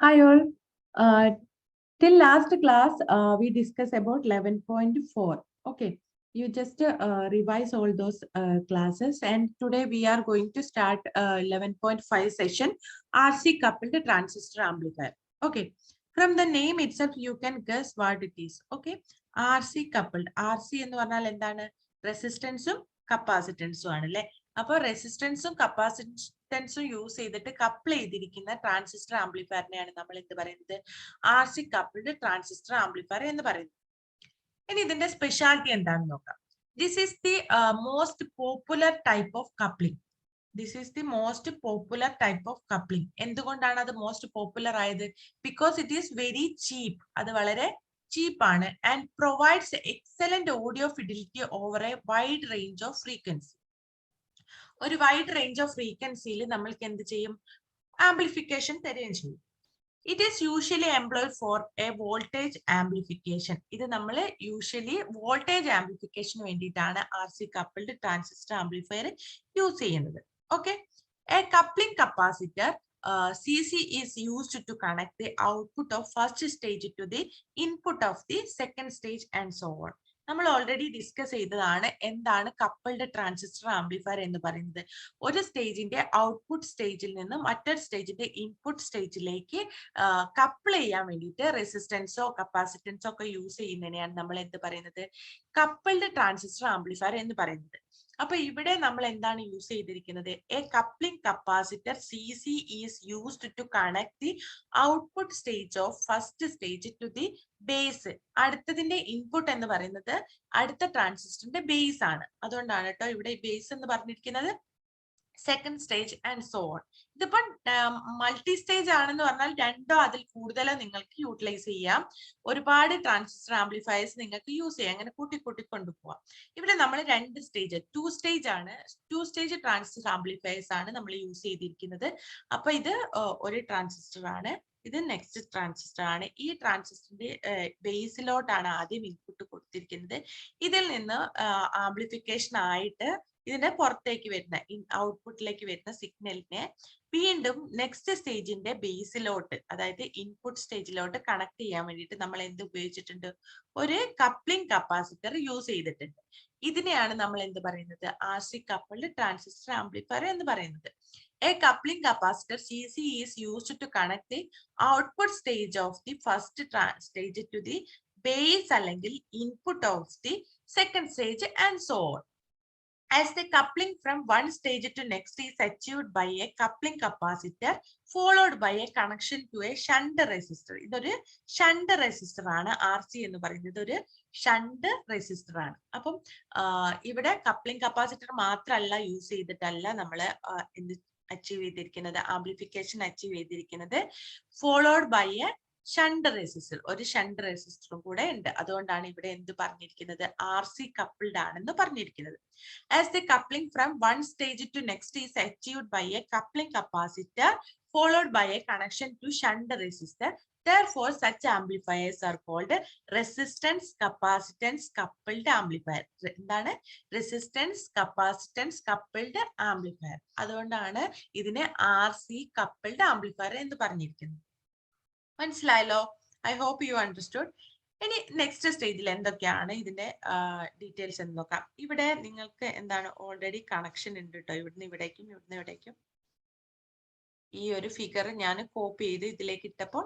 Hi all. Uh, till last class, we discussed about 11.4. Okay, you just revise all those classes, and today we are going to start 11.5 session RC coupled transistor amplifier. Okay, from the name itself, you can guess what it is. Okay, RC coupled. RC എന്ന് പറഞ്ഞാൽ എന്താണ്? റെസിസ്റ്റൻസും കപ്പാസിറ്റൻസും ആണല്ലേ. അപ്പോൾ റെസിസ്റ്റൻസും കപ്പാസിറ്റൻസും use ചെയ്തിട്ട് കപ്പിൾ ചെയ്തിരിക്കുന്ന ട്രാൻസിസ്റ്റർ ആംപ്ലിഫയറിനെയാണ് നമ്മൾ എന്ത് പറയുന്നത്? RC കപ്പിൾഡ് ട്രാൻസിസ്റ്റർ ആംപ്ലിഫയർ എന്ന് പറയുന്നത്. ഇനി ഇതിന്റെ സ്പെഷ്യാലിറ്റി എന്താണെന്ന് നോക്കാം. This is the most popular type of coupling. This is the most popular type of coupling. എന്തുകൊണ്ടാണ് അത് മോസ്റ്റ് പോപ്പുലർ ആയത്? Because it is very cheap. അത് വളരെ ചീപ്പാണ് and provides excellent audio fidelity over a wide range of frequency. ഒരു wide range of ഫ്രീക്വൻസിയിൽ നമ്മൾക്ക് എന്ത് ചെയ്യും? ആംപ്ലിഫിക്കേഷൻ തരുകയും ചെയ്യും. It is usually employed for a voltage amplification. ഇത് നമ്മൾ യൂഷ്വലി വോൾട്ടേജ് ആംപ്ലിഫിക്കേഷന് വേണ്ടിയിട്ടാണ് RC coupled transistor amplifier use ചെയ്യുന്നത്. Okay, A coupling capacitor CC is used to connect the output of first stage to the input of the second stage and so on. നമ്മൾ already discuss ചെയ്തതാണ് എന്താണ് coupled transistor amplifier എന്ന് പറയുന്നത്. ഒരു സ്റ്റേജിന്റെ output സ്റ്റേജിൽ നിന്ന് മറ്റൊരു സ്റ്റേജിന്റെ ഇൻപുട്ട് സ്റ്റേജിലേക്ക് കപ്പിൾ ചെയ്യാൻ വേണ്ടിയിട്ട് റെസിസ്റ്റൻസോ കപ്പാസിറ്റൻസോ ഒക്കെ യൂസ് ചെയ്യുന്നതിനെയാണ് നമ്മൾ എന്ത് പറയുന്നത്? കപ്പിൾഡ് ട്രാൻസിസ്റ്റർ ആംപ്ലിഫയർ എന്ന് പറയുന്നത്. അപ്പൊ ഇവിടെ നമ്മൾ എന്താണ് യൂസ് ചെയ്തിരിക്കുന്നത്? A coupling capacitor CC is used to connect the output stage of first stage to the base. അടുത്തതിന്റെ ഇൻപുട്ട് എന്ന് പറയുന്നത് അടുത്ത ട്രാൻസിസ്റ്ററിന്റെ ബേസ് ആണ്. അതുകൊണ്ടാണ് കേട്ടോ ഇവിടെ ബേസ് എന്ന് പറഞ്ഞിരിക്കുന്നത്. Second stage and so on. ഇതിപ്പോ മൾട്ടി സ്റ്റേജ് ആണെന്ന് പറഞ്ഞാൽ രണ്ടോ അതിൽ കൂടുതലോ നിങ്ങൾക്ക് യൂട്ടിലൈസ് ചെയ്യാം. ഒരുപാട് ട്രാൻസിസ്റ്റർ ആംപ്ലിഫയേഴ്സ് നിങ്ങൾക്ക് യൂസ് ചെയ്യാം. അങ്ങനെ കൂട്ടി കൊണ്ടുപോവാം. ഇവിടെ നമ്മൾ രണ്ട് സ്റ്റേജ്, 2 സ്റ്റേജ് ആണ്. 2 സ്റ്റേജ് ട്രാൻസിസ്റ്റർ ആംപ്ലിഫയേഴ്സ് ആണ് നമ്മൾ യൂസ് ചെയ്തിരിക്കുന്നത്. അപ്പൊ ഇത് ഒരു ട്രാൻസിസ്റ്റർ ആണ്, ഇത് നെക്സ്റ്റ് ട്രാൻസിസ്റ്റർ ആണ്. ഈ ട്രാൻസിസ്റ്ററിന്റെ ബേസിലോട്ടാണ് ആദ്യം ഇൻപുട്ട് കൊടുത്തിരിക്കുന്നത്. ഇതിൽ നിന്ന് ആംപ്ലിഫിക്കേഷൻ ആയിട്ട് ഇതിന്റെ പുറത്തേക്ക് വരുന്ന ഔട്ട്പുട്ടിലേക്ക് വരുന്ന സിഗ്നലിനെ വീണ്ടും നെക്സ്റ്റ് സ്റ്റേജിന്റെ ബേസിലോട്ട്, അതായത് ഇൻപുട്ട് സ്റ്റേജിലോട്ട് കണക്ട് ചെയ്യാൻ വേണ്ടിയിട്ട് നമ്മൾ എന്ത് ഉപയോഗിച്ചിട്ടുണ്ട്? ഒരു കപ്ലിംഗ് കപ്പാസിറ്റർ യൂസ് ചെയ്തിട്ടുണ്ട്. ഇതിനെയാണ് നമ്മൾ എന്ത് പറയുന്നത്? RC കപ്പിൾഡ് ട്രാൻസിസ്റ്റർ ആംപ്ലിഫയർ എന്ന് പറയുന്നത്. A coupling capacitor CC is used to connect the output stage of the first stage to the base അല്ലെങ്കിൽ input of the second stage and so on. As the coupling from one stage to next is achieved by a coupling capacitor followed by a connection to a shunt resistor. ഇതൊരു shunt resistor ആണ്. RC എന്ന് പറയുന്നത് ഒരു shunt resistor ആണ്. അപ്പം ഇവിടെ coupling capacitor മാത്രമല്ല use ചെയ്തിട്ടല്ല നമ്മൾ എന്ത് അച്ചീവ് ചെയ്തിരിക്കുന്നത്? ആംപ്ലിഫിക്കേഷൻ അച്ചീവ് ചെയ്തിരിക്കുന്നത് followed by a shunt resistor. ഒരു ഷണ്ട് റെസിസ്റ്ററും കൂടെ ഉണ്ട്. അതുകൊണ്ടാണ് ഇവിടെ എന്ത് പറഞ്ഞിരിക്കുന്നത്? RC കപ്പിൾഡ് ആണെന്ന് പറഞ്ഞിരിക്കുന്നത്. As the coupling from one stage to next is achieved by a coupling capacitor followed by a connection to shunt resistor, therefore such amplifiers are called resistance capacitance coupled amplifier. എന്താണ്? Resistance capacitance coupled amplifier. അതുകൊണ്ടാണ് ഇതിനെ RC coupled amplifier എന്ന് പറഞ്ഞിരിക്കുന്നത്. മനസ്സിലായല്ലോ? I hope you understood. ഇനി next സ്റ്റേജിൽ എന്തൊക്കെയാണ് ഇതിന്റെ ഡീറ്റെയിൽസ് എന്ന് നോക്കാം. ഇവിടെ നിങ്ങൾക്ക് എന്താണ് ഓൾറെഡി കണക്ഷൻ ഉണ്ട് കേട്ടോ. ഇവിടുന്ന് ഇവിടേക്കും ഇവിടുന്ന് ഇവിടേക്കും. ഈ ഒരു ഫിഗർ ഞാൻ കോപ്പി ചെയ്ത് ഇതിലേക്ക് ഇട്ടപ്പോൾ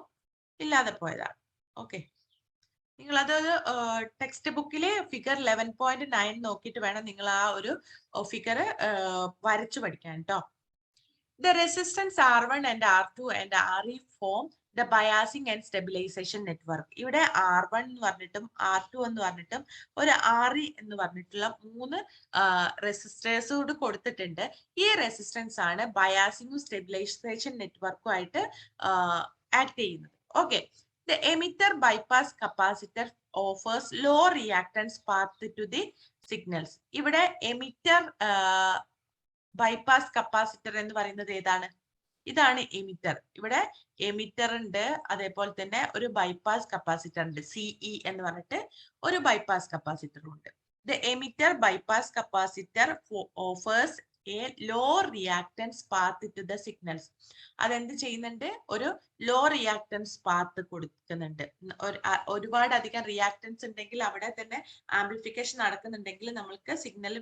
ഇല്ലാതെ പോയതാണ്. ഓക്കെ, നിങ്ങൾ അതൊരു ടെക്സ്റ്റ് ബുക്കിലെ ഫിഗർ 11.9 നോക്കിയിട്ട് വേണം നിങ്ങൾ ആ ഒരു ഫിഗർ വരച്ചു പഠിക്കാൻ കേട്ടോ. The resistance R1 and R2 and RE form the biasing and stabilization network. ഇവിടെ R1 എന്ന് പറഞ്ഞിട്ടും R2 എന്ന് പറഞ്ഞിട്ടും ഒരു RE എന്ന് പറഞ്ഞിട്ടുള്ള 3 റെസിസ്റ്റേഴ്സ് കൂടി കൊടുത്തിട്ടുണ്ട്. ഈ റെസിസ്റ്റൻസ് ആണ് ബയാസിംഗും സ്റ്റെബിലൈസേഷൻ നെറ്റ്വർക്കും ആയിട്ട് ആക്ട് ചെയ്യുന്നത്. Okay, the emitter bypass capacitor offers low reactance path to the signals. ഇവിടെ എമിറ്റർ ബൈപ്പാസ് കപ്പാസിറ്റർ എന്ന് പറയുന്നത് ഏതാണ്? ഇതാണ് എമിറ്റർ. ഇവിടെ എമിറ്റർ ഉണ്ട്, അതേപോലെ തന്നെ ഒരു ബൈപ്പാസ് കപ്പാസിറ്റർ ഉണ്ട്. CE എന്ന് പറഞ്ഞിട്ട് ഒരു ബൈപ്പാസ് കപ്പാസിറ്റർ ഉണ്ട്. The emitter bypass capacitor offers a low reactance path to the signals. അതെന്ത് ചെയ്യുന്നുണ്ട്? ഒരു ലോ റിയാക്ടൻസ് പാത്ത് കൊടുക്കുന്നുണ്ട്. ഒരുപാട് അധികം റിയാക്ടൻസ് ഉണ്ടെങ്കിൽ അവിടെ തന്നെ ആംപ്ലിഫിക്കേഷൻ നടക്കുന്നുണ്ടെങ്കിൽ നമ്മൾക്ക് സിഗ്നൽ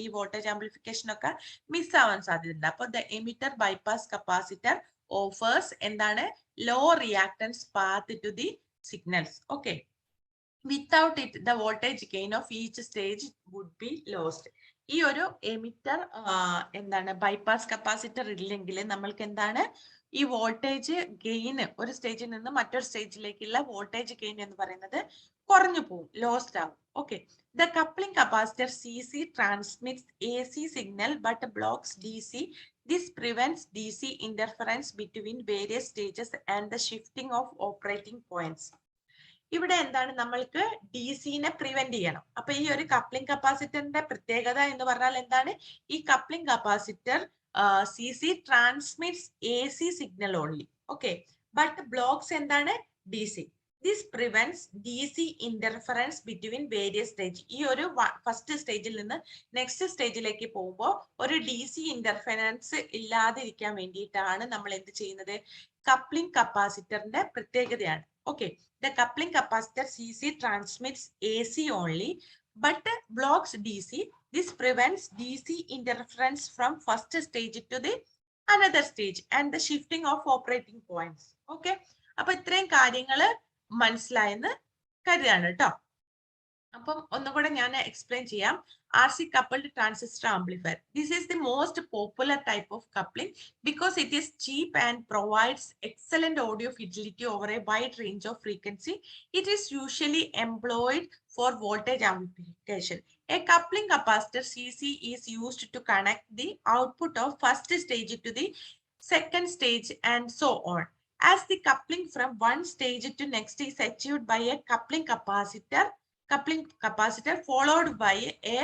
ഈ വോൾട്ടേജ് ആംപ്ലിഫിക്കേഷൻ ഒക്കെ മിസ് ആവാൻ സാധ്യതയുണ്ട്. അപ്പോൾ the emitter bypass capacitor offers എന്താണ്? Low reactance path to the signals. Okay. Without it, the voltage gain of each stage would be lost. ഈ ഒരു എമിറ്റർ എന്താണ് ബൈപാസ് കപ്പാസിറ്റർ ഇല്ലെങ്കിൽ നമ്മൾക്ക് എന്താണ് ഈ വോൾട്ടേജ് ഗെയിൻ ഒരു സ്റ്റേജിൽ നിന്ന് മറ്റൊരു സ്റ്റേജിലേക്കുള്ള വോൾട്ടേജ് ഗെയിൻ എന്ന് പറയുന്നത് കുറഞ്ഞു പോകും, ലോസ്റ്റ് ആവും. Okay. The coupling capacitor CC transmits AC signal but blocks DC. This prevents DC interference between various stages and the shifting of operating points. ഇവിടെ എന്താണ്? നമ്മൾക്ക് DC-നെ പ്രിവെന്റ് ചെയ്യണം. അപ്പൊ ഈ ഒരു കപ്ലിംഗ് കപ്പാസിറ്ററിന്റെ പ്രത്യേകത എന്ന് പറഞ്ഞാൽ എന്താണ്? ഈ coupling capacitor CC transmits AC signal only. Okay. But blocks എന്താണ്? DC. This prevents DC interference between various stage. ഈ ഒരു ഫസ്റ്റ് സ്റ്റേജിൽ നിന്ന് നെക്സ്റ്റ് സ്റ്റേജിലേക്ക് പോകുമ്പോൾ ഒരു DC ഇന്റർഫറൻസ് ഇല്ലാതിരിക്കാൻ വേണ്ടിയിട്ടാണ് നമ്മൾ എന്ത് ചെയ്യുന്നത്? കപ്ലിംഗ് കപ്പാസിറ്ററിന്റെ പ്രത്യേകതയാണ്. Okay, the coupling capacitor CC transmits AC only but blocks DC. This prevents DC interference from first stage to the another stage and the shifting of operating points. Okay, അപ്പോൾ ഇത്രയും കാര്യങ്ങൾ മനസ്സിലായെന്ന് കരുതാണ് ട്ടോ. അപ്പം ഒന്നുകൂടെ ഞാൻ എക്സ്പ്ലെയിൻ ചെയ്യാം. RC coupled transistor amplifier. This is the most popular type of coupling because it is cheap and provides excellent audio fidelity over a wide range of frequency. It is usually employed for voltage amplification. A coupling capacitor CC is used to connect the output of first stage to the second stage and so on. As the coupling from one stage to next is achieved by a coupling capacitor followed by a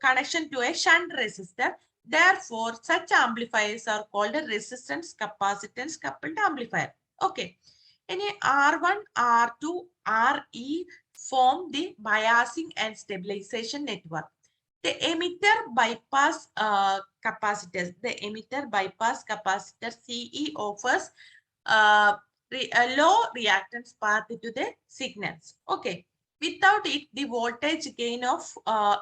connection to a shunt resistor. Therefore, such amplifiers are called resistance capacitance coupled amplifier. Okay. Any R1, R2, RE form the biasing and stabilization network. The emitter bypass capacitor CE offers a low reactance path to the signals. Okay. Without it, the voltage gain of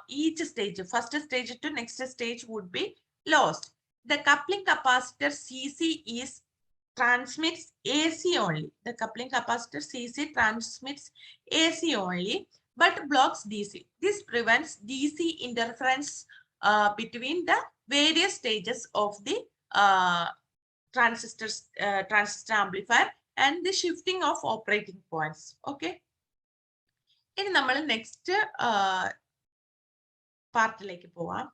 each stage, first stage to next stage, would be lost. The coupling capacitor CC transmits AC only. The coupling capacitor CC transmits AC only, but blocks DC. This prevents DC interference between the various stages of the transistor amplifier and the shifting of operating points. Okay. ഇനി നമ്മൾ next പാർട്ടിലേക്ക് പോവാം.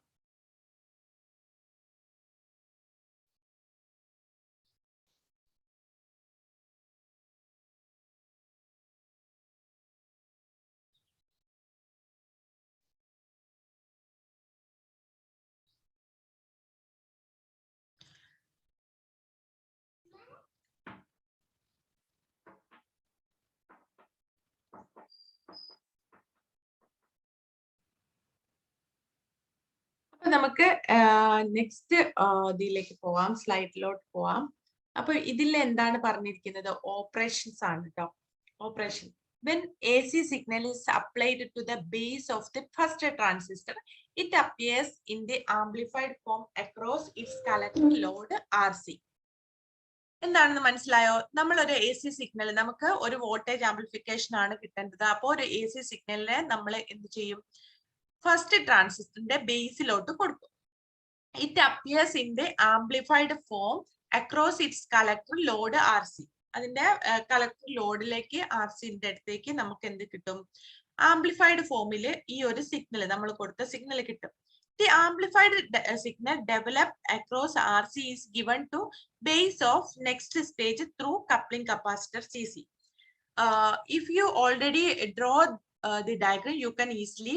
നമുക്ക് next ഇതിലേക്ക് പോവാം, സ്ലൈഡിലോട്ട് പോവാം. അപ്പൊ ഇതിൽ എന്താണ് പറഞ്ഞിരിക്കുന്നത്? ഓപ്പറേഷൻസ് ആണ് കേട്ടോ. Operation. When AC signal is applied to the base of the first transistor, it appears in the amplified form across its collector load RC. എന്താണെന്ന് മനസ്സിലായോ? നമ്മളൊരു AC സിഗ്നൽ, നമുക്ക് ഒരു വോൾട്ടേജ് ആംപ്ലിഫിക്കേഷൻ ആണ് കിട്ടേണ്ടത്. അപ്പോൾ ഒരു AC സിഗ്നലിനെ നമ്മൾ എന്ത് ചെയ്യും? ഫസ്റ്റ് ട്രാൻസിസ്റ്ററിന്റെ ബേസിലോട്ട് കൊടുക്കും. It appears in the amplified form across it's collector load RC. അതിന്റെ കളക്ടർ ലോഡിലേക്ക് RCന്റെ അടുത്തേക്ക് നമുക്ക് എന്ത് കിട്ടും? ആംപ്ലിഫൈഡ് ഫോമില് ഈ ഒരു സിഗ്നൽ, നമ്മൾ കൊടുത്ത സിഗ്നൽ കിട്ടും. The amplified signal developed across RC is given to base of next stage through coupling capacitor CC. If you already draw the diagram, you can easily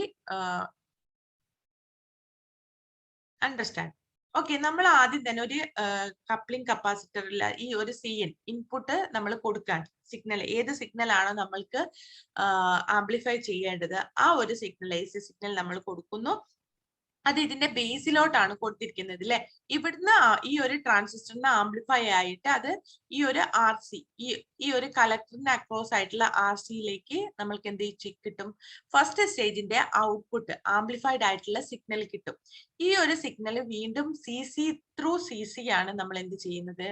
understand. Okay, നമ്മൾ ആദ്യം തന്നെ ഒരു coupling കപ്പാസിറ്ററിൽ ഈ ഒരു CN ഇൻപുട്ട് നമ്മൾ കൊടുക്കാൻ, signal ഏത് സിഗ്നൽ ആണോ നമ്മൾക്ക് ആംപ്ലിഫൈ ചെയ്യേണ്ടത് ആ ഒരു സിഗ്നൽ AC സിഗ്നൽ നമ്മൾ കൊടുക്കുന്നു. അത് ഇതിന്റെ ബേസിലോട്ടാണ് കൊടുത്തിരിക്കുന്നത് അല്ലെ. ഇവിടുന്ന് ഈ ഒരു ട്രാൻസിസ്റ്ററിനെ ആംപ്ലിഫൈ ആയിട്ട് അത് ഈ ഒരു ആർ സി ഈ ഒരു കളക്ടറിന്റെ അക്രോസ് ആയിട്ടുള്ള ആർ സിയിലേക്ക് നമ്മൾക്ക് എന്ത് കിട്ടും? ഫസ്റ്റ് സ്റ്റേജിന്റെ ഔട്ട്പുട്ട് ആംപ്ലിഫൈഡ് ആയിട്ടുള്ള സിഗ്നൽ കിട്ടും. ഈ ഒരു സിഗ്നൽ വീണ്ടും C C through C C ആണ് നമ്മൾ എന്ത് ചെയ്യുന്നത്?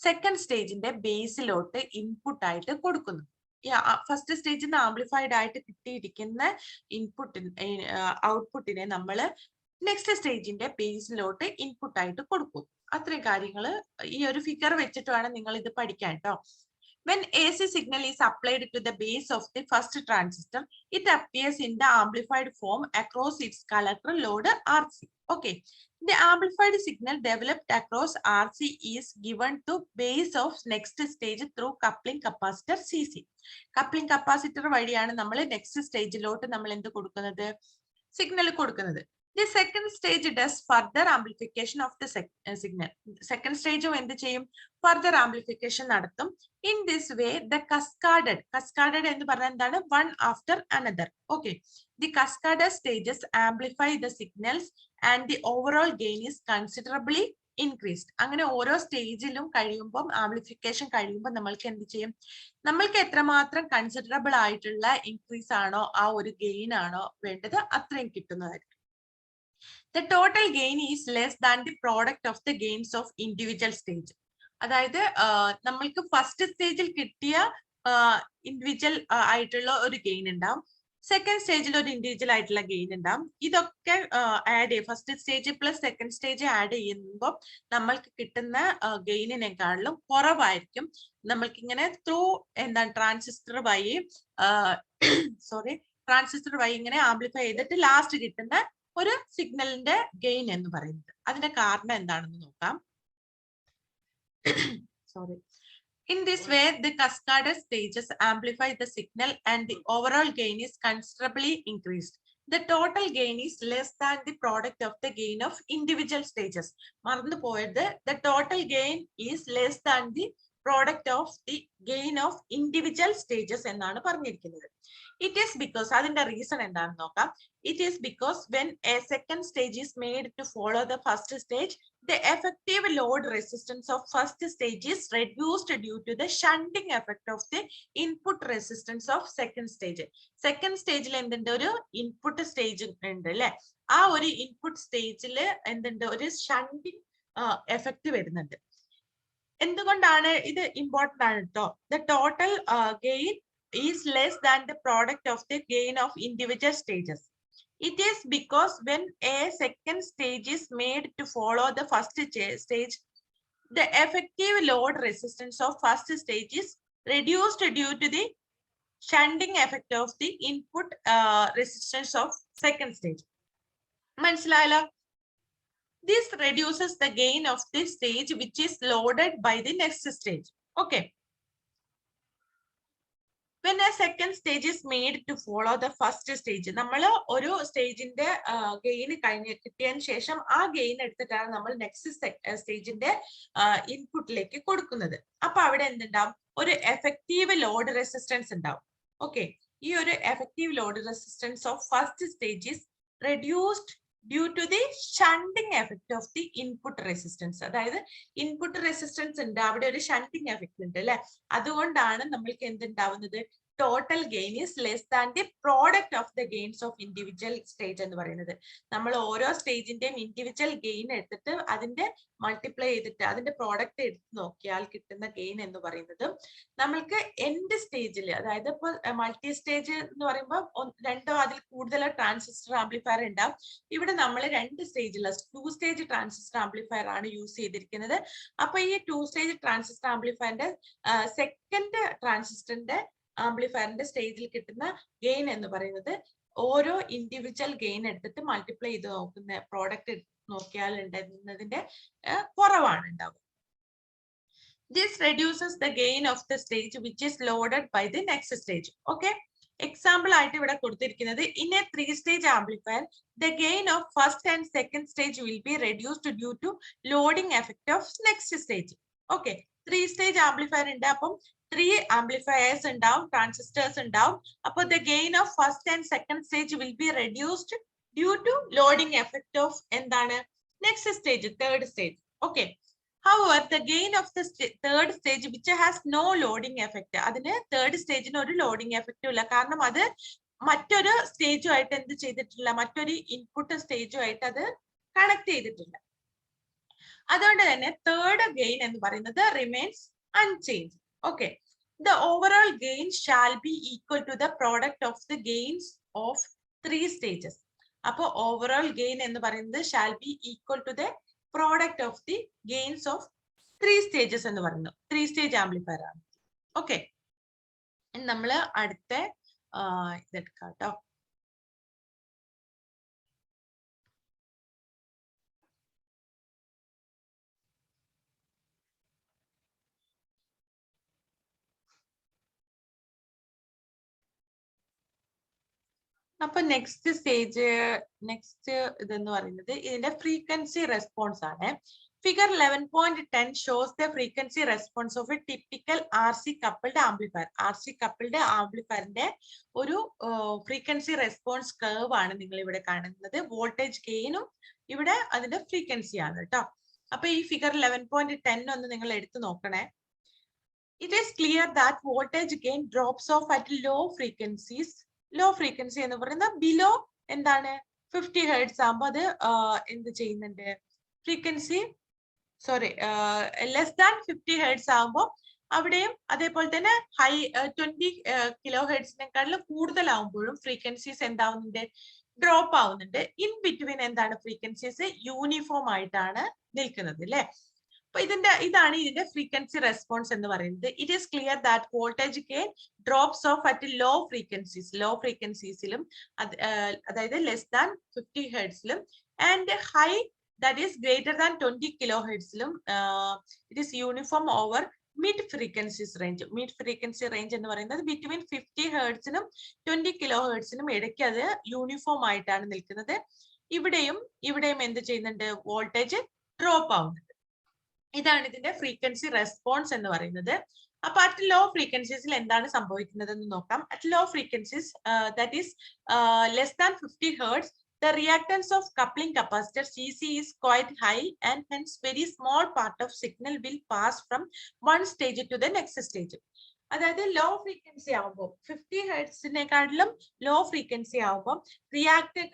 സെക്കൻഡ് സ്റ്റേജിന്റെ ബേസിലോട്ട് ഇൻപുട്ട് ആയിട്ട് കൊടുക്കുന്നു. ഫസ്റ്റ് സ്റ്റേജിൽ നിന്ന് ആംപ്ലിഫൈഡ് ആയിട്ട് കിട്ടിയിരിക്കുന്ന ഔട്ട്പുട്ടിനെ നമ്മൾ നെക്സ്റ്റ് സ്റ്റേജിന്റെ ബേസിലോട്ട് ഇൻപുട്ട് ആയിട്ട് കൊടുക്കും. അത്രയും കാര്യങ്ങൾ ഈ ഒരു ഫിഗർ വെച്ചിട്ട് വേണം നിങ്ങൾ ഇത് പഠിക്കാൻ കേട്ടോ. When AC signal is applied to the base of the first transistor, it appears in the amplified form across its collector load RC. Okay. The amplified signal developed across RC is given to base of next stage through coupling capacitor CC. Coupling capacitor വഴിയാണ് നമ്മൾ next സ്റ്റേജിലോട്ട് നമ്മൾ എന്ത് കൊടുക്കുന്നത്? Signal കൊടുക്കുന്നത്. The second stage does further amplification of the signal. Second stage എന്ത് ചെയ്യും? Further amplification നടത്തും. In this way, the cascaded എന്ന് പറഞ്ഞാൽ എന്താണ്? One after another. Okay. The cascaded stages amplify the signals and the overall gain is considerably increased. അങ്ങനെ ഓരോ സ്റ്റേജിലും കഴിയുമ്പോൾ amplification കഴിയുമ്പോൾ നമ്മൾക്ക് എന്ത് ചെയ്യും? നമ്മൾക്ക് എത്രമാത്രം കൺസിഡറബിൾ ആയിട്ടുള്ള ഇൻക്രീസ് ആണോ ആ ഒരു ഗെയിൻ ആണോ വേണ്ടത് അത്രയും കിട്ടുന്നതായിരിക്കും. The total gain is less than the product of the gains of individual stage. അതായത് നമ്മൾക്ക് ഫസ്റ്റ് സ്റ്റേജിൽ കിട്ടിയ ഇൻഡിവിജ്വൽ ആയിട്ടുള്ള ഒരു ഗെയിൻ ഉണ്ടാവും, സെക്കൻഡ് സ്റ്റേജിൽ ഒരു ഇൻഡിവിജ്വൽ ആയിട്ടുള്ള ഗെയിൻ ഉണ്ടാവും. ഇതൊക്കെ ആഡ് ചെയ്യും, first stage plus second stage add ചെയ്യുമ്പോൾ നമ്മൾക്ക് കിട്ടുന്ന ഗെയിനിനെക്കാളും കുറവായിരിക്കും. നമ്മൾക്ക് ഇങ്ങനെ ത്രൂ എന്താണ് ട്രാൻസിസ്റ്റർ വഴി ഇങ്ങനെ ആംപ്ലിഫൈ ചെയ്തിട്ട് ലാസ്റ്റ് കിട്ടുന്ന ഒരു സിഗ്നലിന്റെ ഗെയിൻ എന്ന് പറയുന്നത്. അതിന്റെ കാരണം എന്താണെന്ന് നോക്കാം. Sorry. In this way, the cascaded stages amplify the signal and the overall gain is considerably increased. The total gain is less than the product of the gain of individual stages. മറന്നു പോയത്, the total gain is less than the product of the gain of individual stages എന്നാണ് പറഞ്ഞിരിക്കുന്നത്. It is because അതിന്റെ reason എന്താണെന്ന് നോക്കാം. It is because when a second stage is made to follow the first stage, the effective load resistance of first stage is reduced due to the shunting effect of the input resistance of second stage. Second stage എന്തുണ്ട്? ഒരു input stage ഉണ്ട് അല്ലെ. ആ ഒരു input സ്റ്റേജിൽ എന്തുണ്ട്? ഒരു shunting effect വരുന്നുണ്ട്. എന്തുകൊണ്ടാണ് ഇത് ഇമ്പോർട്ടന്റ് ആണ് കേട്ടോ? The total gain is less than the product of the gain of individual stages. It is because when a second stage is made to follow the first stage, the effective load resistance of first stage is reduced due to the shunting effect of the input resistance of second stage. മനസ്സിലായല്ലോ? This reduces the gain of the stage which is loaded by the next stage. Okay. When a second stage is made to follow the first stage, നമ്മൾ ഒരു സ്റ്റേജിന്റെ gain കിട്ടിയതിന് ശേഷം ആ gain എടുത്തിട്ടാണ് നമ്മൾ next സ്റ്റേജിന്റെ ഇൻപുട്ടിലേക്ക് കൊടുക്കുന്നത്. അപ്പൊ അവിടെ എന്തുണ്ടാവും? ഒരു എഫക്റ്റീവ് ലോഡ് റെസിസ്റ്റൻസ് ഉണ്ടാവും. ഓക്കെ. ഈ ഒരു effective load resistance of first stage is reduced due to the shunting effect of the input resistance. അതായത് ഇൻപുട്ട് റെസിസ്റ്റൻസ് ഉണ്ട്, അവിടെ ഒരു ഷണ്ടിങ് എഫക്ട് ഉണ്ട് അല്ലെ. അതുകൊണ്ടാണ് നമ്മൾക്ക് എന്തുണ്ടാവുന്നത്? Total gain is less than the product of the gains of individual stage എന്ന് പറയുന്നത്. നമ്മൾ ഓരോ സ്റ്റേജിന്റെയും ഇൻഡിവിജ്വൽ ഗെയിൻ എടുത്തിട്ട് അതിന്റെ മൾട്ടിപ്ലൈ ചെയ്തിട്ട് അതിന്റെ പ്രോഡക്റ്റ് എടുത്ത് നോക്കിയാൽ കിട്ടുന്ന ഗെയിൻ എന്ന് പറയുന്നത് നമ്മൾക്ക് എൻഡ് സ്റ്റേജിൽ, അതായത് ഇപ്പോൾ മൾട്ടി സ്റ്റേജ് എന്ന് പറയുമ്പോൾ രണ്ടോ അതിൽ കൂടുതൽ ട്രാൻസിസ്റ്റർ ആംപ്ലിഫയർ ഉണ്ടാവും. ഇവിടെ നമ്മൾ രണ്ട് സ്റ്റേജിലുള്ള 2 സ്റ്റേജ് ട്രാൻസിസ്റ്റർ ആംപ്ലിഫയർ ആണ് യൂസ് ചെയ്തിരിക്കുന്നത്. അപ്പൊ ഈ 2 സ്റ്റേജ് ട്രാൻസിസ്റ്റർ ആംപ്ലിഫയറിന്റെ സെക്കൻഡ് ട്രാൻസിസ്റ്ററിന്റെ ആംപ്ലിഫയറിന്റെ സ്റ്റേജിൽ കിട്ടുന്ന ഗെയിൻ എന്ന് പറയുന്നത് ഓരോ ഇൻഡിവിജ്വൽ ഗെയിൻ എടുത്തിട്ട് മൾട്ടിപ്ലൈ ചെയ്ത് നോക്കുന്ന പ്രോഡക്റ്റ് നോക്കിയാൽ ഉണ്ടാകുന്നതിന്റെ കുറവാണ് ഉണ്ടാവുക. This reduces the gain of the stage which is loaded by the next stage. Okay. Example ആയിട്ട് ഇവിടെ കൊടുത്തിരിക്കുന്നത്, in a 3-stage amplifier, the gain of first and second stage will be reduced due to loading effect of next stage. Okay. 3-stage amplifier ഉണ്ട്. അപ്പം 3 amplifiers ഉണ്ടാവും, transistors ഉണ്ടാവും. അപ്പോൾ the gain of first and second stage will be reduced due to loading effect of എന്താണ് next stage, third stage. Okay. However, the gain of the third stage which has no loading effect, അതിന് third stage ഒരു loading effect ഇല്ല, കാരണം അത് മറ്റൊരു സ്റ്റേജുമായിട്ട് എന്ത് ചെയ്തിട്ടില്ല, മറ്റൊരു ഇൻപുട്ട് സ്റ്റേജുമായിട്ട് അത് കണക്ട് ചെയ്തിട്ടില്ല. അതുകൊണ്ട് തന്നെ തേർഡ് ഗെയിൻ എന്ന് പറയുന്നത് remains unchanged. Okay, the overall gain shall be equal to the product of the gains of 3 stages. അപ്പോൾ overall gain എന്ന് പറയുന്നത് shall be equal to the product of the gains of 3 stages എന്ന് പറയുന്നു. 3 stage amplifier ആണ്. Okay, നമ്മൾ അടുത്ത ഇതെടുക്കാം കേട്ടോ. അപ്പൊ നെക്സ്റ്റ് സ്റ്റേജ്, നെക്സ്റ്റ് ഇതെന്ന് പറയുന്നത് ഇതിന്റെ ഫ്രീക്വൻസി റെസ്പോൺസ് ആണ്. Figure 11.10 shows the frequency response of A typical RC coupled amplifier. RC coupled ആംപ്ലിഫയറിന്റെ ഒരു ഫ്രീക്വൻസി റെസ്പോൺസ് കർവ് ആണ് നിങ്ങൾ ഇവിടെ കാണുന്നത്. വോൾട്ടേജ് ഗെയിനും ഇവിടെ അതിന്റെ ഫ്രീക്വൻസി ആണ് കേട്ടോ. അപ്പൊ ഈ ഫിഗർ 11.10 ഒന്ന് നിങ്ങൾ എടുത്തു നോക്കണേ. It is clear that voltage gain drops off at low frequencies. Low frequency എന്ന് പറയുന്നത് ബിലോ എന്താണ് 50 ഹെർട്സ് ആകുമ്പോൾ അത് എന്ത് ചെയ്യുന്നുണ്ട്, ഫ്രീക്വൻസി ലെസ് ദാൻ 50 ഹെർട്സ് ആകുമ്പോൾ അവിടെയും അതേപോലെ തന്നെ 20 കിലോ ഹെർട്സിനെക്കാളും കൂടുതലാവുമ്പോഴും ഫ്രീക്വൻസീസ് എന്താവുന്നുണ്ട്, ഡ്രോപ്പ് ആവുന്നുണ്ട്. ഇൻ ബിറ്റ്വീൻ എന്താണ് ഫ്രീക്വൻസീസ് യൂണിഫോം ആയിട്ടാണ് നിൽക്കുന്നത് അല്ലെ. അപ്പൊ ഇതാണ് ഇതിന്റെ ഫ്രീക്വൻസി റെസ്പോൺസ് എന്ന് പറയുന്നത്. It is clear that voltage gain drops off at low ഫ്രീക്വൻസീസിലും അതായത് ലെസ് ദാൻ 50 ഹെർട്സിലും and high that is greater than 20 kilo ഹെർട്സിലും it is uniform over mid frequencies range. Mid frequency range എന്ന് പറയുന്നത് between 50 ഹെർട്സിനും 20 kilo ഹെർട്സിനും ഇടയ്ക്ക് അത് uniform ആയിട്ടാണ് നിൽക്കുന്നത്. ഇവിടെയും എന്ത് ചെയ്യുന്നുണ്ട്, വോൾട്ടേജ് ഡ്രോപ്പ് ആവുന്നുണ്ട്. ഇതാണ് ഇതിന്റെ ഫ്രീക്വൻസി റെസ്പോൺസ് എന്ന് പറയുന്നത്. അപ്പൊ അറ്റ് ലോ ഫ്രീക്വൻസീസിൽ എന്താണ് സംഭവിക്കുന്നത് എന്ന് നോക്കാം. At low frequencies that is less than 50 hertz, the reactance of coupling capacitor CC is quite high and hence very small part of signal will pass from one stage to the next stage. അതായത് low frequency ആവുമ്പോൾ 50 ഹെർട്സിനെക്കാട്ടിലും low frequency ആവുമ്പോൾ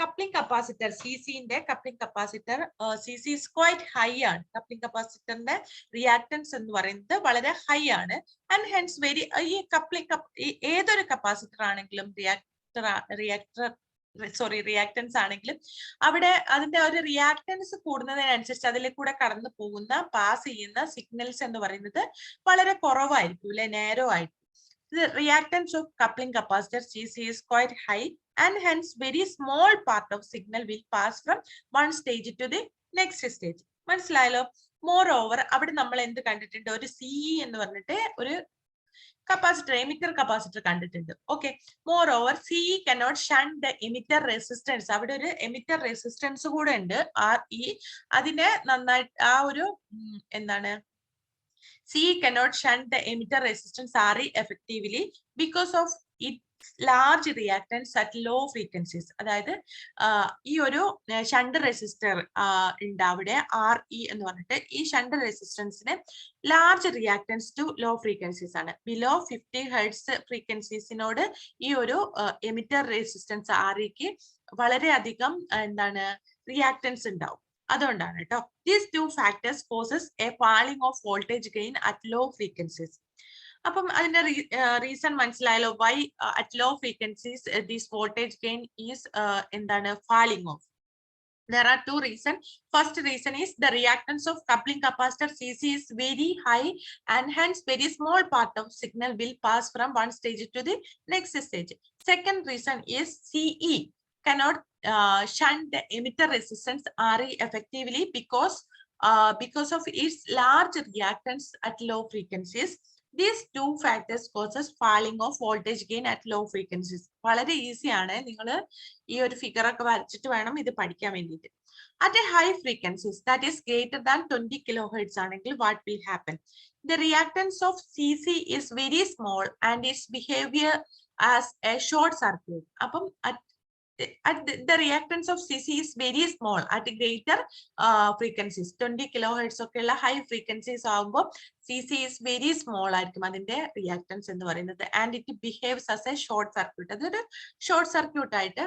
coupling capacitor സിസിന്റെ coupling capacitor CC is quite high ആണ്. Coupling കപ്പാസിറ്ററിന്റെ reactance എന്ന് പറയുന്നത് വളരെ ഹൈ ആണ്. ആൻഡ് ഹെൻസ് ഈ ഏതൊരു കപ്പാസിറ്റർ ആണെങ്കിലും റിയാക്ടൻസ് ആണെങ്കിലും അവിടെ അതിന്റെ ഒരു റിയാക്ടൻസ് കൂടുന്നതിനനുസരിച്ച് അതിലെ കൂടെ കടന്നു പോകുന്ന പാസ് ചെയ്യുന്ന സിഗ്നൽസ് എന്ന് പറയുന്നത് വളരെ കുറവായിരിക്കും അല്ലെ, നേരോ ആയിരിക്കും. The reactance of coupling capacitor CC is quite high and hence very small part of signal will pass from one stage to the next stage. മനസ്സിലായല്ലോ. Moreover അവിടെ നമ്മൾ എന്ത് കണ്ടിട്ടുണ്ട്, ഒരു CE എന്ന് പറഞ്ഞിട്ട് ഒരു കപ്പാസിറ്റർ, എമിറ്റർ കപ്പാസിറ്റർ കണ്ടിട്ടുണ്ട്. Okay, more over CE cannot shunt the emitter resistance. അവിടെ ഒരു എമിറ്റർ റെസിസ്റ്റൻസ് കൂടെ ഉണ്ട്, RE. അതിനെ നന്നായിട്ട് ആ ഒരു എന്താണ്, CE cannot shunt the emitter resistance RE effectively because of its large reactance at low frequencies. അതായത് ഈ ഒരു ഷണ്ട് റെസിസ്റ്റർ ഉണ്ട് അവിടെ, RE എന്ന് പറഞ്ഞിട്ട്. ഈ ഷണ്ട് റെസിസ്റ്റൻസിന് large reactance to low frequencies ആണ്. ബിലോ 50 ഹെർട്സ് ഫ്രീക്വൻസീസിനോട് ഈ ഒരു എമിറ്റർ റെസിസ്റ്റൻസ് REക്ക് വളരെയധികം എന്താണ് റിയാക്ടൻസ് ഉണ്ടാവും. അതുകൊണ്ടാണ് കേട്ടോ. These two factors causes a falling of voltage gain at low frequencies. അപ്പം അതിന്റെ റീസൺ മനസ്സിലായല്ലോ. Why at low frequencies this voltage gain is എന്താണ് falling off. There are two reasons. First reason is the reactance of coupling capacitor CC is very high and hence very small part of signal will pass from one stage to the next stage. Second reason is CE cannot shunt the emitter resistance RE effectively because of its large reactance at low frequencies. These two factors causes falling of voltage gain at low frequencies. വളരെ easy ആണ്. നിങ്ങൾ ഈ ഒരു figure ഒക്കെ വരച്ചിട്ട് വേണം ഇത് പഠിക്കാൻ വേണ്ടിയിട്ട്. At a high frequencies that is greater than 20 kilohertz ആണെങ്കിൽ what will happen? The reactance of CC is very small and its behavior as a short circuit. അപ്പം the reactance of CC is very small at greater frequencies. 20 kilohertz ഒക്കെ ഉള്ള high frequencies ആകുമ്പോൾ CC is very small ആയിരിക്കും അതിന്റെ reactance എന്ന് പറയുന്നത്, and it behaves as a short circuit. അതൊരു short circuit ആയിട്ട്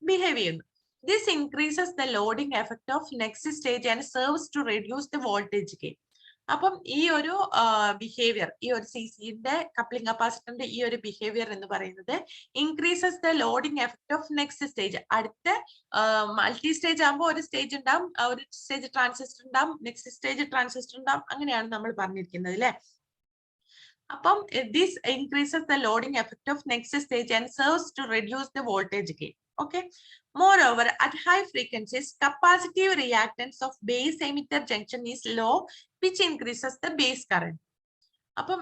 behave ചെയ്യുന്നു. This increases the loading effect of next stage and serves to reduce the voltage gain. അപ്പം ഈ ഒരു ബിഹേവിയർ, ഈ ഒരു സിസിന്റെ കപ്ലിംഗ് കപ്പാസിറ്ററിന്റെ ഈ ഒരു ബിഹേവിയർ എന്ന് പറയുന്നത് increases the loading effect of next stage. അടുത്ത മൾട്ടി സ്റ്റേജ് ആകുമ്പോൾ ഒരു സ്റ്റേജ് ഉണ്ടാവും, ഒരു സ്റ്റേജ് ട്രാൻസിസ്റ്റർ ഉണ്ടാവും, നെക്സ്റ്റ് സ്റ്റേജ് ട്രാൻസിസ്റ്റർ ഉണ്ടാവും, അങ്ങനെയാണ് നമ്മൾ പറഞ്ഞിരിക്കുന്നത് അല്ലെ. അപ്പം this increases the loading effect of next stage and serves to reduce the voltage gain. Okay. Moreover, at high frequencies, capacitive reactance of base emitter junction is low, which increases the base current. അപ്പം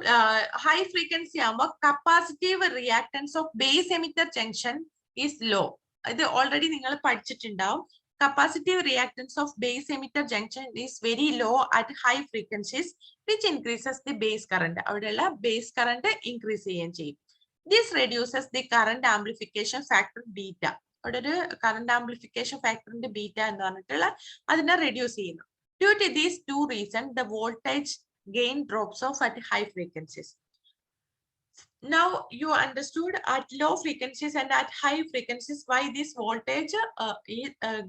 high frequency ആകുമ്പോൾ capacitive reactance of base emitter junction is low. ഇത് already നിങ്ങൾ പഠിച്ചിട്ടുണ്ടാവും. Capacitive reactance of base emitter junction is very low at high frequencies, which increases the base current. അവിടെയുള്ള base current increase ചെയ്യുകയും ചെയ്യും. This reduces the current amplification factor beta. അവിടെ ഒരു current amplification factor beta എന്ന് പറഞ്ഞിട്ടുള്ള അതിനെ reduce ചെയ്യുന്നു. Due to these two reasons, the voltage gain drops off at high frequencies. Now you understood at low frequencies and at high frequencies why this voltage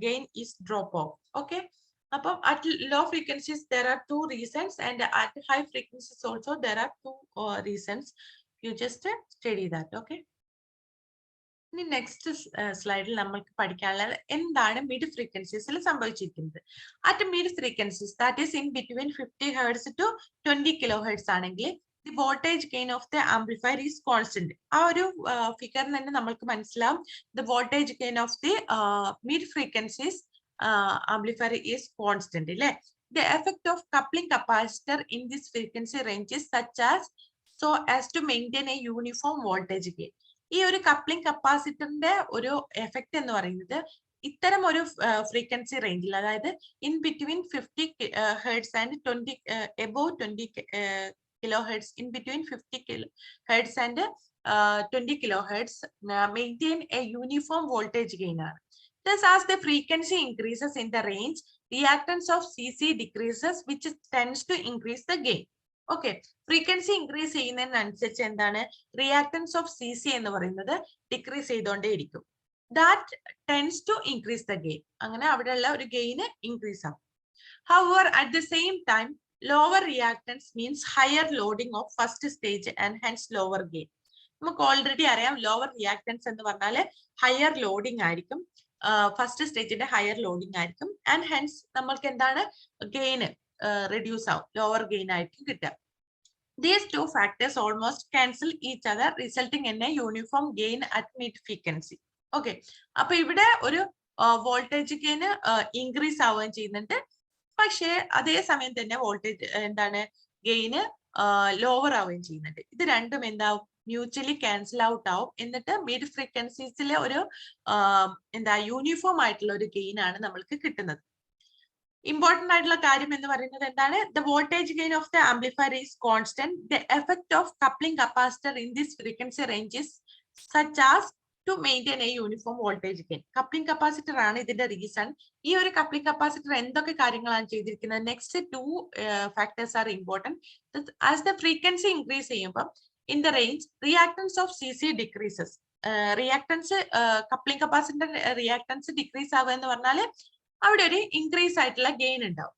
gain is drop off. Okay. അപ്പം at low frequencies there are two reasons, and at high frequencies also there are two reasons. You just study that. Okay. ഇനി next സ്ലൈഡിൽ നമ്മൾക്ക് പഠിക്കാനുള്ളത് എന്താണ് mid ഫ്രീക്വൻസീസിൽ സംഭവിച്ചിരിക്കുന്നത്. At mid frequencies that is in between 50 hertz to 20 kilo hertz ആണെങ്കിൽ the voltage gain of the amplifier is constant. ആ ഒരു ഫിഗറിൽ തന്നെ നമ്മൾക്ക് മനസ്സിലാവും the voltage gain of the mid frequencies amplifier is constant അല്ലേ. The effect of coupling capacitor in this frequency range such as so as to maintain a uniform voltage gain. ഈ ഒരു coupling കപ്പാസിറ്ററിന്റെ ഒരു എഫക്ട് എന്ന് പറയുന്നത് ഇത്തരം ഒരു frequency റേഞ്ചിൽ, അതായത് in between 50 hertz and 20 above 20 kilo hertz, in between 50 hertz and 20 kilo hertz maintain a uniform voltage gain ആണ്. Thus, as the frequency increases in the range, reactance of CC decreases, which tends to increase the gain. ഓക്കെ, frequency increase ചെയ്യുന്നതിനനുസരിച്ച് എന്താണ് reactance of C C എന്ന് പറയുന്നത് decrease ചെയ്തുകൊണ്ടേയിരിക്കും. That tends to increase the gain. അങ്ങനെ അവിടെയുള്ള ഒരു ഗെയിന് ഇൻക്രീസ് ആവും. However, at the same time, lower reactance means higher loading of first stage and hence lower gain. നമുക്ക് ഓൾറെഡി അറിയാം ലോവർ റിയാക്ടൻസ് എന്ന് പറഞ്ഞാൽ ഹയർ ലോഡിംഗ് ആയിരിക്കും, ഫസ്റ്റ് സ്റ്റേജിന്റെ ഹയർ ലോഡിംഗ് ആയിരിക്കും, ആൻഡ് ഹെൻസ് നമ്മൾക്ക് എന്താണ് gain reduce out, lower gain ആയിരിക്കും കിട്ടുക. These two factors almost cancel each other, resulting in a uniform gain at mid frequency. Okay, അപ്പൊ ഇവിടെ ഒരു വോൾട്ടേജ് ഗെയിന് ഇൻക്രീസ് ആവുകയും ചെയ്യുന്നുണ്ട്, പക്ഷേ അതേ സമയം തന്നെ വോൾട്ടേജ് എന്താണ് ഗെയിന് ലോവർ ആവുകയും ചെയ്യുന്നുണ്ട്. ഇത് രണ്ടും എന്താവും മ്യൂച്വലി ക്യാൻസൽ ഔട്ട് ആവും. എന്നിട്ട് മിഡ് ഫ്രീക്വൻസീസിലെ ഒരു എന്താ യൂണിഫോം ആയിട്ടുള്ള ഒരു ഗെയിൻ ആണ് നമ്മൾക്ക് കിട്ടുന്നത്. ഇമ്പോർട്ടന്റ് ആയിട്ടുള്ള കാര്യം എന്ന് പറയുന്നത് എന്താണ്, the voltage gain of the amplifier is constant. The effect of coupling capacitor in this frequency ranges such as to maintain a uniform voltage gain. Coupling capacitor ആണ് ഇതിന്റെ റീസൺ. ഈ ഒരു കപ്ലിംഗ് കപ്പാസിറ്റർ എന്തൊക്കെ കാര്യങ്ങളാണ് ചെയ്തിരിക്കുന്നത്? Next two factors are important. As the frequency increase ചെയ്യുമ്പോൾ in the range reactance of C C decreases. Reactance coupling capacitor reactance decrease ആവുക എന്ന് പറഞ്ഞാൽ അവിടെ ഒരു ഇൻക്രീസ് ആയിട്ടുള്ള ഗെയിൻ ഉണ്ടാവും.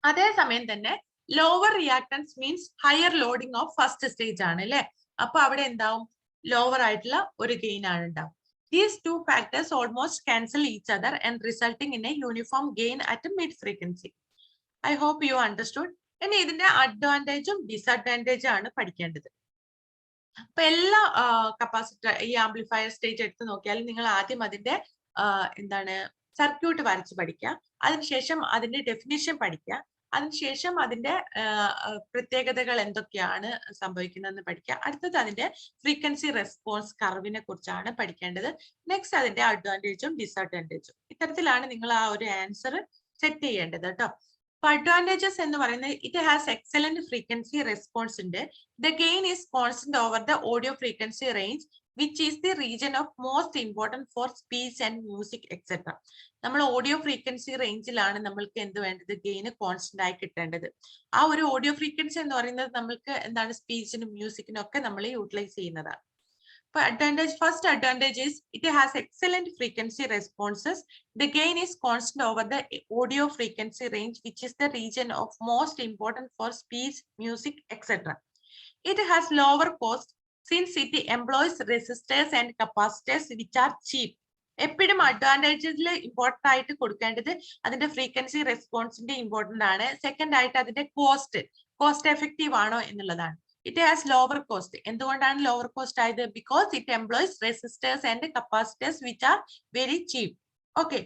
അതേസമയം തന്നെ lower reactance means higher loading of first stage ആണ് അല്ലെ. അപ്പൊ അവിടെ എന്താവും ലോവർ ആയിട്ടുള്ള ഒരു ഗെയിൻ ആണ് ഉണ്ടാവും. These two factors almost cancel each other and resulting in a uniform gain at mid frequency. I hope you understood. ഇനി ഇതിന്റെ അഡ്വാൻറ്റേജും ഡിസഡ്വാൻറ്റേജും ആണ് പഠിക്കേണ്ടത്. അപ്പൊ എല്ലാ കപ്പാസിറ്റർ ഈ ആംപ്ലിഫയർ സ്റ്റേജ് എടുത്ത് നോക്കിയാൽ നിങ്ങൾ ആദ്യം അതിന്റെ എന്താണ് സർക്യൂട്ട് വരച്ച് പഠിക്കുക, അതിനുശേഷം അതിന്റെ ഡെഫിനിഷൻ പഠിക്കുക, അതിനുശേഷം അതിന്റെ പ്രത്യേകതകൾ എന്തൊക്കെയാണ് സംഭവിക്കുന്നതെന്ന് പഠിക്കുക. അടുത്തത് അതിന്റെ ഫ്രീക്വൻസി റെസ്പോൺസ് കർവിനെ കുറിച്ചാണ് പഠിക്കേണ്ടത്. നെക്സ്റ്റ് അതിന്റെ അഡ്വാൻറ്റേജും ഡിസഡ്വാൻറ്റേജും. ഇത്തരത്തിലാണ് നിങ്ങൾ ആ ഒരു ആൻസർ സെറ്റ് ചെയ്യേണ്ടത് കേട്ടോ. അപ്പൊ അഡ്വാൻറ്റേജസ് എന്ന് പറയുന്നത് it has excellent frequency response ഉണ്ട്. The gain is constant over the audio frequency range which is the region of most important for speech and music, etc. നമ്മൾ ഓഡിയോ ഫ്രീക്വൻസി റേഞ്ചിലാണ് നമ്മൾക്ക് എന്ത് വേണ്ടത്, ഗെയിൻ കോൺസ്റ്റന്റ് ആയി കിട്ടേണ്ടത്. ആ ഒരു ഓഡിയോ ഫ്രീക്വൻസി എന്ന് പറയുന്നത് നമ്മൾക്ക് എന്താണ്, സ്പീച്ചിനും മ്യൂസിക്കിനും ഒക്കെ നമ്മൾ യൂട്ടിലൈസ് ചെയ്യുന്നതാണ്. First advantage is it has excellent frequency responses. The gain is constant over the audio frequency range, which is the region of most important for speech, music, etc. It has lower cost since it employs resistors and capacitors which are cheap. എപ്പോഴും അഡ്വാൻറ്റേജിൽ important ആയിട്ട് കൊടുക്കേണ്ടത് അതിന്റെ frequency റെസ്പോൺസിന്റെ important ആണ്. Second ആയിട്ട് അതിന്റെ cost effective ആണോ എന്നുള്ളതാണ്. It has lower cost. എന്തുകൊണ്ടാണ് ലോവർ കോസ്റ്റ് ആയത്? Because it employs resistors and capacitors which are very cheap. Okay.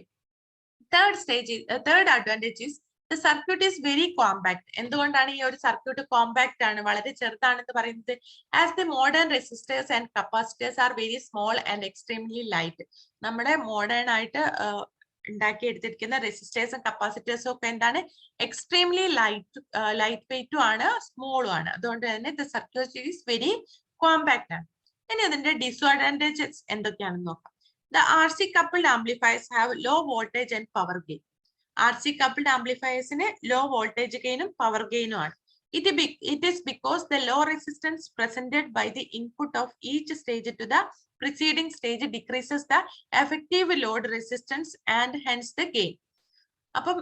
Third advantage is the circuit is very compact. എന്തുകൊണ്ടാണ് ഈ ഒരു സർക്യൂട്ട് കോമ്പാക്ട് ആണ്, വളരെ ചെറുതാണെന്ന് പറയുന്നത്? As the modern resistors and capacitors are very small and extremely light. നമ്മുടെ modern ആയിട്ട് ഉണ്ടാക്കിയെടുത്തിരിക്കുന്ന റെസിസ്റ്റേഴ്സും കപ്പാസിറ്റേഴ്സും ഒക്കെ എന്താണ്, എക്സ്ട്രീംലി ലൈറ്റ് വെയിറ്റും ആണ്, സ്മോളും ആണ്. അതുകൊണ്ട് തന്നെ the circuit is very compact ആണ്. ഇനി അതിന്റെ ഡിസ്അഡ്വാൻറ്റേജസ് എന്തൊക്കെയാണെന്ന് നോക്കാം. The RC coupled amplifiers have low voltage and power gain. RC coupled amplifiers in low voltage gain and power gain on. It is because the low resistance presented by the input of each stage to the preceding stage decreases the effective load resistance and hence the gain. അപ്പം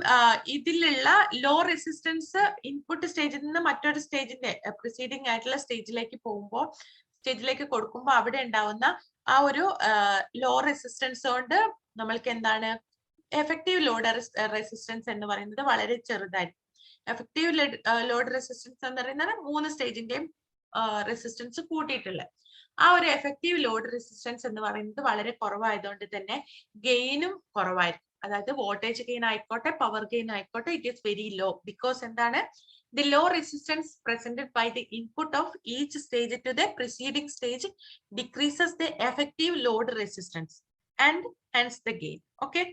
ഇതിലുള്ള law resistance input സ്റ്റേജിൽ നിന്ന് മറ്റൊരു സ്റ്റേജിന്റെ preceding ആയിട്ടുള്ള സ്റ്റേജിലേക്ക് കൊടുക്കുമ്പോൾ അവിടെ ഉണ്ടാവുന്ന ആ ഒരു ലോ റെസിസ്റ്റൻസ് കൊണ്ട് നമ്മൾക്ക് എന്താണ്, എഫക്റ്റീവ് ലോഡ് റെസിസ്റ്റൻസ് എന്ന് പറയുന്നത് വളരെ ചെറുതായിരിക്കും. എഫക്റ്റീവ് ലോഡ് റെസിസ്റ്റൻസ് എന്ന് പറയുന്നത് 3 സ്റ്റേജിന്റെയും റെസിസ്റ്റൻസ് കൂട്ടിയിട്ടുള്ളത്. ആ ഒരു എഫക്റ്റീവ് ലോഡ് റെസിസ്റ്റൻസ് എന്ന് പറയുന്നത് വളരെ കുറവായതുകൊണ്ട് തന്നെ ഗെയിനും കുറവായിരിക്കും. അതായത് വോൾട്ടേജ് ഗെയിൻ ആയിക്കോട്ടെ പവർ ഗെയിൻ ആയിക്കോട്ടെ, it is very low. Because എന്താണ്, the low resistance presented by the input of each stage to the preceding stage decreases the effective load resistance and hence the gain. Okay.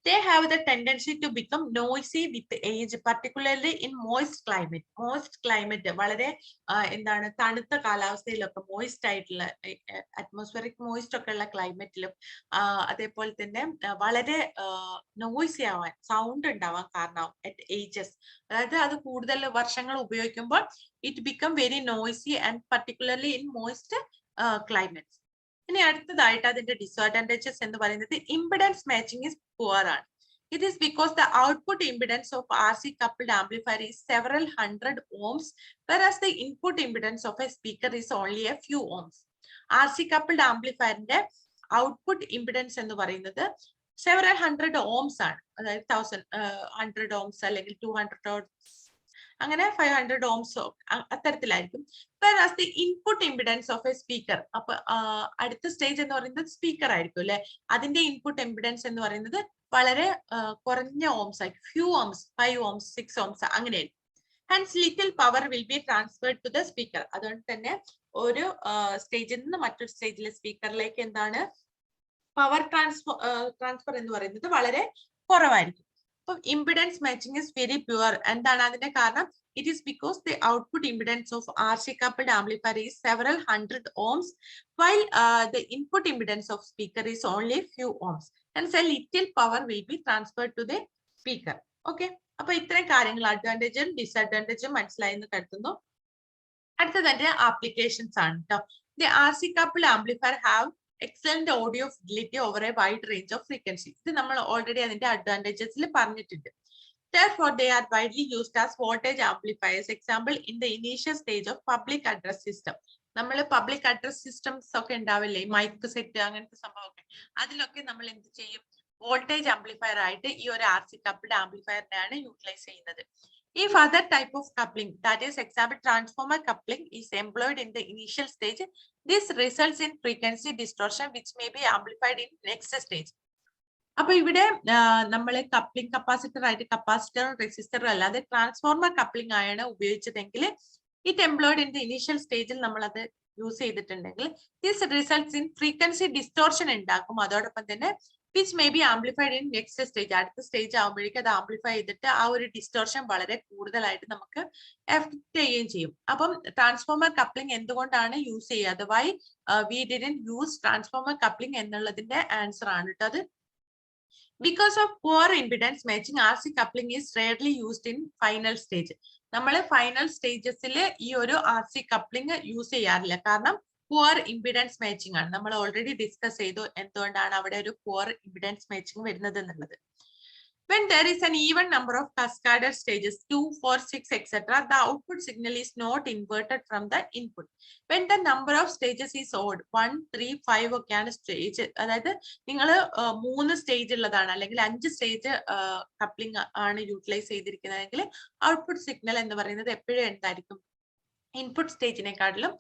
They have the tendency to become noisy with age, particularly in moist climate. Moist climate, വളരെ എന്താണ്, തണുത്ത കാലാവസ്ഥയിലൊക്കെ, moist ആയിട്ടുള്ള atmospheric moist ഒക്കെ ഉള്ള ക്ലൈമറ്റിലും അതേപോലെ തന്നെ വളരെ noisy ആവാൻ, സൗണ്ട് ഉണ്ടാവാൻ കാരണമാവും അറ്റ് ഏജസ്. അതായത് അത് കൂടുതൽ വർഷങ്ങൾ ഉപയോഗിക്കുമ്പോൾ it become very noisy and particularly in moist climates. ഇനി അടുത്തതായിട്ട് അതിന്റെ ഡിസ്അഡ്വാൻറ്റേജസ് എന്ന് പറയുന്നത് ഇംപിഡൻസ് മാച്ചിങ് ഇസ് പുവർ ആണ്. It is because the output impedance of RC coupled amplifier is several hundred ohms, whereas the input impedance of a speaker is only a few ohms. RC coupled amplifier ന്റെ output impedance എന്ന് പറയുന്നത് several hundred ohms ആണ്. അതായത് 100 ohms അല്ലെങ്കിൽ 200 ohms, അങ്ങനെ 500 ohms അത്തരത്തിലായിരിക്കും. whereas the input impedance of a speaker, അപ്പൊ അടുത്ത stage എന്ന് പറയുന്നത് സ്പീക്കർ ആയിരിക്കും അല്ലെ, അതിന്റെ ഇൻപുട്ട് ഇംപിഡൻസ് എന്ന് പറയുന്നത് വളരെ കുറഞ്ഞ ഓംസ് ആയിരിക്കും, ഫ്യൂ ഓംസ്, 5 ohms 6 ohms അങ്ങനെയായിരിക്കും. hence little power will be transferred to the speaker. അതുകൊണ്ട് തന്നെ ഒരു സ്റ്റേജിൽ നിന്ന് മറ്റൊരു സ്റ്റേജിലെ സ്പീക്കറിലേക്ക് എന്താണ്, പവർ ട്രാൻസ്ഫർ എന്ന് പറയുന്നത് വളരെ കുറവായിരിക്കും. അപ്പം impedance matching is very pure. എന്താണ് അതിന്റെ കാരണം? It is because the output impedance of RC coupled amplifier is several hundred ohms, while the input impedance of speaker is only few ohms. Hence a little power will be transferred to the speaker. Okay. അപ്പൊ ഇത്രയും കാര്യങ്ങൾ അഡ്വാൻറ്റേജും ഡിസ്അഡ്വാൻറ്റേജും മനസ്സിലായി എന്ന് കരുതുന്നു. അടുത്തതിന്റെ applications ആണ് കേട്ടോ. The RC coupled amplifier have excellent audio fidelity over a wide range of frequency. ഇത് നമ്മൾ ഓൾറെഡി അതിന്റെ അഡ്വാൻറ്റേജസിൽ പറഞ്ഞിട്ടുണ്ട്. Therefore, they are widely used as voltage amplifiers. Example, in the initial stage of public address system. നമ്മൾ public address systems ഒക്കെ ഉണ്ടാവില്ലേ, mic set അങ്ങനത്തെ സംഭവമൊക്കെ, അതിലൊക്കെ നമ്മൾ എന്ത് ചെയ്യും, വോൾട്ടേജ് ആംപ്ലിഫയർ ആയിട്ട് ഈ ഒരു RC coupled ആംപ്ലിഫയറിനെയാണ് യൂട്ടിലൈസ് ചെയ്യുന്നത്. If other type of coupling, that is example transformer coupling, is employed in the initial stage, this results in frequency distortion which may be amplified in next stage. അപ്പൊ ഇവിടെ നമ്മൾ coupling capacitor ആയിട്ട് കപ്പാസിറ്ററും റെസിസ്റ്ററും അല്ലാതെ transformer coupling ആണ് ഉപയോഗിച്ചതെങ്കിൽ, it employed in the initial സ്റ്റേജിൽ നമ്മൾ അത് യൂസ് ചെയ്തിട്ടുണ്ടെങ്കിൽ this results in frequency distortion ഉണ്ടാക്കും. അതോടൊപ്പം തന്നെ which may be amplified in next stage. അടുത്ത സ്റ്റേജ് ആകുമ്പോഴേക്കും അത് ആംപ്ലിഫൈ ചെയ്തിട്ട് ആ ഒരു ഡിസ്റ്റോർഷൻ വളരെ കൂടുതലായിട്ട് നമുക്ക് എഫക്ട് ചെയ്യുകയും ചെയ്യും. അപ്പം ട്രാൻസ്ഫോമർ കപ്ലിംഗ് എന്തുകൊണ്ടാണ് യൂസ് ചെയ്യാതെ? Why we didn't use transformer coupling എന്നുള്ളതിന്റെ ആൻസർ ആണ് കേട്ടോ അത്. Because of poor impedance matching, RC coupling is rarely used in final stage. നമ്മൾ ഫൈനൽ സ്റ്റേജസിൽ ഈ ഒരു RC കപ്ലിംഗ് യൂസ് ചെയ്യാറില്ല. കാരണം poor impedance matching ആണ്. നമ്മൾ ഓൾറെഡി ഡിസ്കസ് ചെയ്തു എന്തുകൊണ്ടാണ് അവിടെ ഒരു poor impedance matching വരുന്നത് എന്നുള്ളത്. When there is an even number of cascaded stages, 2, 4, 6, etc., the output signal is not inverted from the input. When the number of stages is odd, 1, 3, 5 ഒക്കെയാണ് stage, അതായത് നിങ്ങൾ 3 stage ഉള്ളതാണ് അല്ലെങ്കിൽ 5 stage coupling ആണ് utilise ചെയ്തിരിക്കുന്നതെങ്കിൽ output signal എന്ന് പറയുന്നത് എപ്പോഴും എന്തായിരിക്കും? ഇൻപുട്ട് സ്റ്റേജിനെക്കാട്ടിലും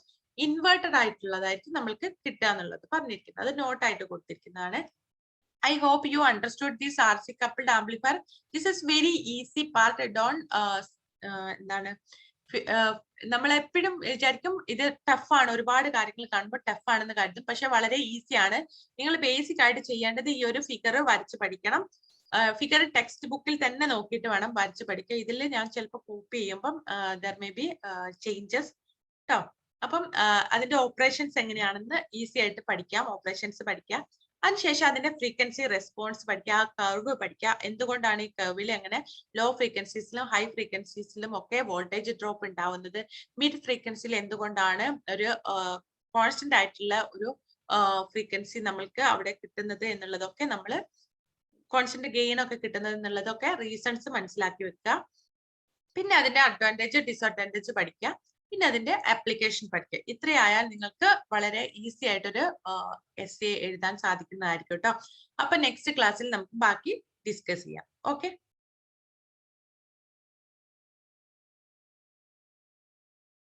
ഇൻവേർട്ടഡ് ആയിട്ടുള്ളതായിരിക്കും നമ്മൾക്ക് കിട്ടുക എന്നുള്ളത് പറഞ്ഞിരിക്കുന്നത്. അത് നോട്ടായിട്ട് കൊടുത്തിരിക്കുന്നതാണ്. I hope you understood this RC coupled amplifier. This is very easy part. Don't എന്താണ് നമ്മൾ എപ്പോഴും വിചാരിക്കും ഇത് ടഫ് ആണ്, ഒരുപാട് കാര്യങ്ങൾ കാണുമ്പോൾ ടഫ് ആണെന്ന് കരുതും. പക്ഷെ വളരെ ഈസി ആണ്. നിങ്ങൾ ബേസിക് ആയിട്ട് ചെയ്യേണ്ടത് ഈ ഒരു ഫിഗർ വരച്ച് പഠിക്കണം. ഫിഗർ ടെക്സ്റ്റ് ബുക്കിൽ തന്നെ നോക്കിയിട്ട് വേണം വരച്ച് പഠിക്കുക. ഇതിൽ ഞാൻ ചിലപ്പോൾ കോപ്പി ചെയ്യുമ്പം ദർ മേ ബി ചേഞ്ചസ് കേട്ടോ. അപ്പം അതിന്റെ ഓപ്പറേഷൻസ് എങ്ങനെയാണെന്ന് ഈസി ആയിട്ട് പഠിക്കാം. ഓപ്പറേഷൻസ് പഠിക്കാം. അതിനുശേഷം അതിന്റെ ഫ്രീക്വൻസി റെസ്പോൺസ് പഠിക്കുക, ആ കർവ് പഠിക്കുക. എന്തുകൊണ്ടാണ് ഈ കർവിൽ അങ്ങനെ ലോ ഫ്രീക്വൻസീസിലും ഹൈ ഫ്രീക്വൻസീസിലും ഒക്കെ വോൾട്ടേജ് ഡ്രോപ്പ് ഉണ്ടാവുന്നത്? മിഡ് ഫ്രീക്വൻസിയിൽ എന്തുകൊണ്ടാണ് ഒരു കോൺസ്റ്റന്റ് ആയിട്ടുള്ള ഒരു ഫ്രീക്വൻസി നമ്മൾക്ക് അവിടെ കിട്ടുന്നത് എന്നുള്ളതൊക്കെ നമ്മൾ കോൺസ്റ്റന്റ് ഗെയിൻ ഒക്കെ കിട്ടുന്നത് എന്നുള്ളതൊക്കെ റീസൺസ് മനസ്സിലാക്കി വെക്കുക. പിന്നെ അതിന്റെ അഡ്വാൻറ്റേജ് ഡിസഡ്വാൻറ്റേജ് പഠിക്കുക. പിന്നെ അതിന്റെ ആപ്ലിക്കേഷൻ പഠിക്കുക. ഇത്രയായാൽ നിങ്ങൾക്ക് വളരെ ഈസി ആയിട്ടൊരു എസ്സേ എഴുതാൻ സാധിക്കുന്നതായിരിക്കും കേട്ടോ. അപ്പൊ നെക്സ്റ്റ് ക്ലാസ്സിൽ നമുക്ക് ബാക്കി ഡിസ്കസ് ചെയ്യാം. ഓക്കെ.